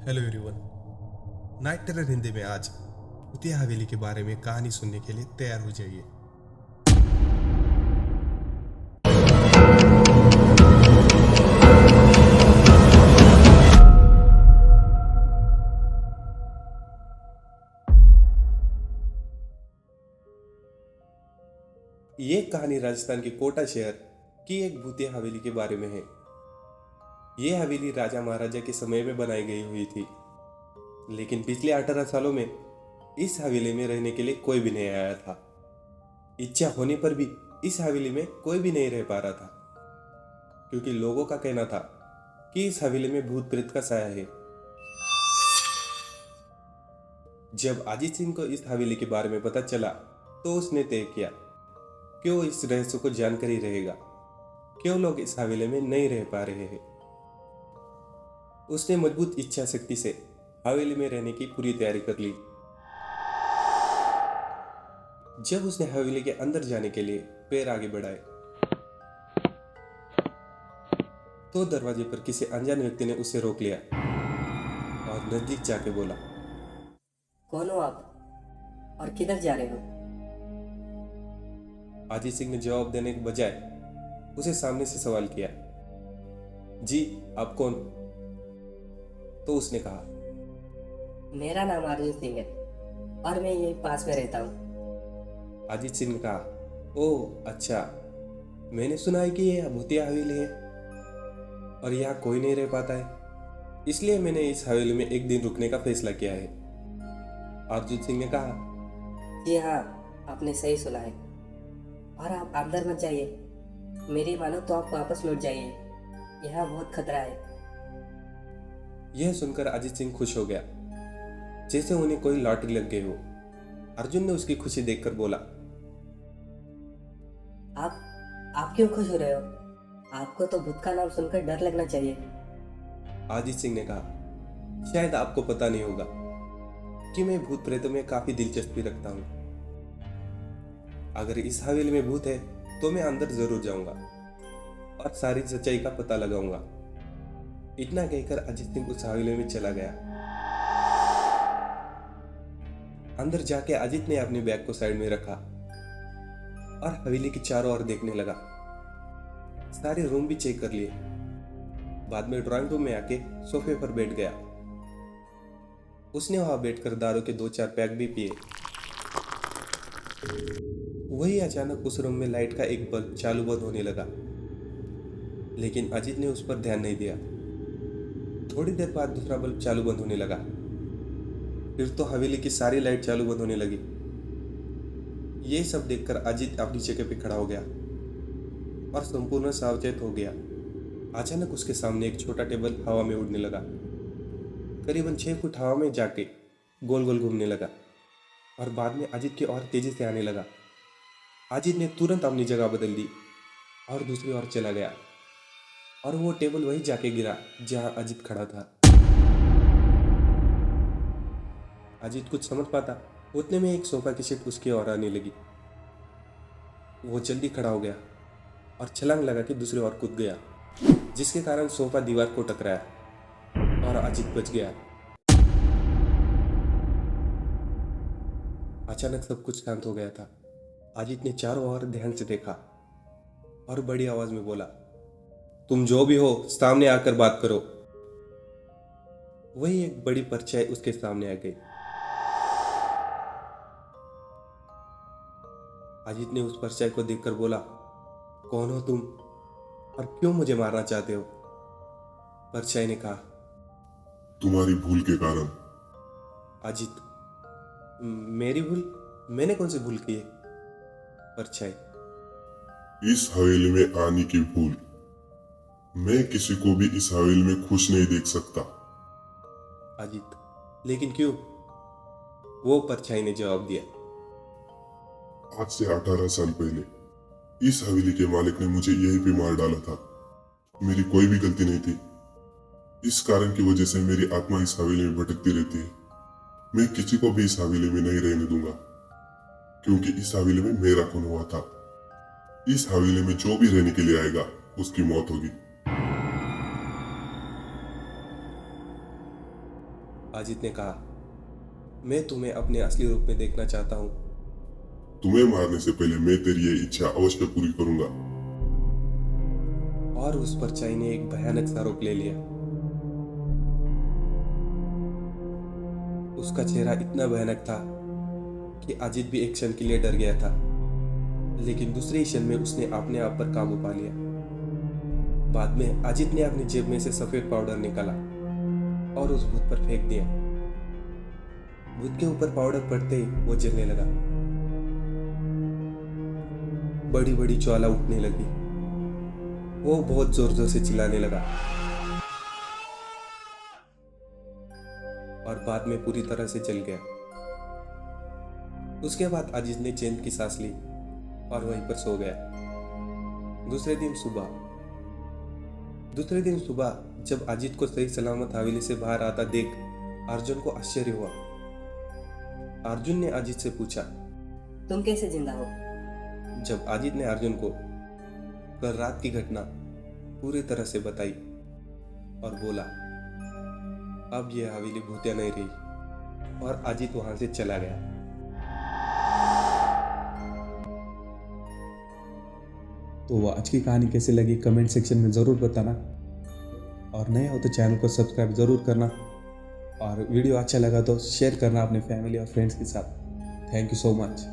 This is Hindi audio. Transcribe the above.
Hello everyone. Night terror Hindi में आज भूतिया हवेली के बारे में कहानी सुनने के लिए तैयार हो जाइए। ये कहानी राजस्थान के कोटा शहर की एक भूतिया हवेली के बारे में है। ये हवेली राजा महाराजा के समय में बनाई गई हुई थी, लेकिन पिछले 18 सालों में इस हवेली में रहने के लिए कोई भी नहीं आया था। इच्छा होने पर भी इस हवेली में कोई भी नहीं रह पा रहा था, क्योंकि लोगों का कहना था कि इस हवेली में भूत प्रेत का साया है। जब अजीत सिंह को इस हवेली के बारे में पता चला तो उसने तय किया कि वो इस रहस्य को जानकर ही रहेगा। क्यों लोग इस हवेली में नहीं रह पा रहे हैं। उसने मजबूत इच्छा शक्ति से हवेली में रहने की पूरी तैयारी कर ली। जब उसने हवेली के अंदर जाने के लिए पैर आगे बढ़ाए तो दरवाजे पर किसी अनजान व्यक्ति ने उसे रोक लिया और नजदीक जाके बोला, कौन हो आप और किधर जा रहे हो? अजीत सिंह ने जवाब देने के बजाय उसे सामने से सवाल किया, जी आप कौन? तो उसने कहा, मेरा नाम अर्जुन सिंह है और मैं यही पास में रहता हूँ। अजीत सिंह ने कहा, ओह अच्छा, मैंने सुना है कि यह भूतिया हवेली है और यहाँ कोई नहीं रह पाता है, इसलिए मैंने इस हवेली में एक दिन रुकने का फैसला किया है। अर्जुन सिंह ने कहा, जी हाँ, आपने सही सुना है और आप अंदर मत जाइए। मेरी मानो तो आप वापस लौट जाइए, यहाँ बहुत खतरा है। यह सुनकर अजीत सिंह खुश हो गया, जैसे उन्हें कोई लॉटरी लग गई हो। अर्जुन ने उसकी खुशी देखकर बोला, आप क्यों खुश हो रहे हो? आपको तो भूत का नाम सुनकर डर लगना चाहिए। अजीत सिंह ने कहा, शायद आपको पता नहीं होगा कि मैं भूत प्रेतों में काफी दिलचस्पी रखता हूँ। अगर इस हवेली में भूत है तो मैं अंदर जरूर जाऊंगा और सारी सच्चाई का पता लगाऊंगा। इतना कहकर अजीत सिंह उस हवेली में चला गया। अंदर जाके अजीत ने अपने बैग को साइड में रखा और हवेली के चारों ओर देखने लगा। सारे रूम भी चेक कर लिए। बाद में ड्राइंग रूम में आके सोफे पर बैठ गया। उसने वहां बैठकर दारू के 2-4 पैक भी पिए। वही अचानक उस रूम में लाइट का एक बल्ब चालू बंद होने लगा, लेकिन अजीत ने उस पर ध्यान नहीं दिया। थोड़ी देर बाद दूसरा बल्ब चालू बंद होने लगा। फिर तो हवेली की सारी लाइट चालू बंद होने लगी। ये सब देखकर अजीत अपनी जगह पे खड़ा हो गया और संपूर्ण सावचेत हो गया। अचानक उसके सामने एक छोटा टेबल हवा में उड़ने लगा। करीबन 6 फुट हवा में जाके गोल गोल घूमने लगा और बाद में अजीत की ओर तेजी से आने लगा। अजीत ने तुरंत अपनी जगह बदल दी और दूसरी ओर चला गया और वो टेबल वहीं जाके गिरा जहां अजीत खड़ा था। अजीत कुछ समझ पाता उतने में एक सोफा की सीट उसकी ओर आने लगी। वो जल्दी खड़ा हो गया और छलांग लगा के दूसरी ओर कूद गया, जिसके कारण सोफा दीवार को टकराया और अजीत बच गया। अचानक सब कुछ शांत हो गया था। अजीत ने चारों ओर ध्यान से देखा और बड़ी आवाज में बोला, तुम जो भी हो सामने आकर बात करो। वही एक बड़ी परछाई उसके सामने आ गई। अजीत ने उस परछाई को देखकर बोला, कौन हो तुम और क्यों मुझे मारना चाहते हो? परछाई ने कहा, तुम्हारी भूल के कारण। अजीत, मेरी भूल? मैंने कौन सी भूल की है? परछाई, इस हवेली में आने की भूल। मैं किसी को भी इस हवेली में खुश नहीं देख सकता। अजीत, लेकिन क्यों? वो परछाई ने जवाब दिया, आज से 18 साल पहले इस हवेली के मालिक ने मुझे यहीं पे मार डाला था। मेरी कोई भी गलती नहीं थी। इस कारण की वजह से मेरी आत्मा इस हवेली में भटकती रहती है। मैं किसी को भी इस हवेली में नहीं रहने दूंगा, क्योंकि इस हवेली में मेरा खून हुआ था। इस हवेली में जो भी रहने के लिए आएगा उसकी मौत होगी। अजीत ने कहा, मैं तुम्हें अपने असली रूप में देखना चाहता हूँ। तुम्हें मारने से पहले मैं तेरी ये इच्छा अवश्य पूरी करूंगा। और उस परछाई ने एक भयानक सा रूप ले लिया। उसका चेहरा इतना भयानक था कि अजीत भी एक क्षण के लिए डर गया था, लेकिन दूसरे ही क्षण में उसने अपने आप पर काबू पा लिया। बाद में अजीत ने अपनी जेब में से सफेद पाउडर निकाला और उस भूत पर फेंक दिया। भूत के ऊपर पाउडर पड़ते ही वो जलने लगा। बड़ी बड़ी ज्वाला उठने लगी। वो बहुत जोर जोर से चिल्लाने लगा और बाद में पूरी तरह से जल गया। उसके बाद अजीत ने चैन की सांस ली और वहीं पर सो गया। दूसरे दिन सुबह जब अजीत को सही सलामत हवेली से बाहर आता देख अर्जुन को आश्चर्य हुआ। अर्जुन ने अजीत से पूछा, तुम कैसे जिंदा हो? जब अजीत ने अर्जुन को कल रात की घटना पूरी तरह से बताई और बोला, अब यह हवेली भूतिया नहीं रही, और अजीत वहां से चला गया। तो आज की कहानी कैसी लगी कमेंट सेक्शन में ज़रूर बताना, और नए हो तो चैनल को सब्सक्राइब ज़रूर करना, और वीडियो अच्छा लगा तो शेयर करना अपने फैमिली और फ्रेंड्स के साथ। Thank you so much.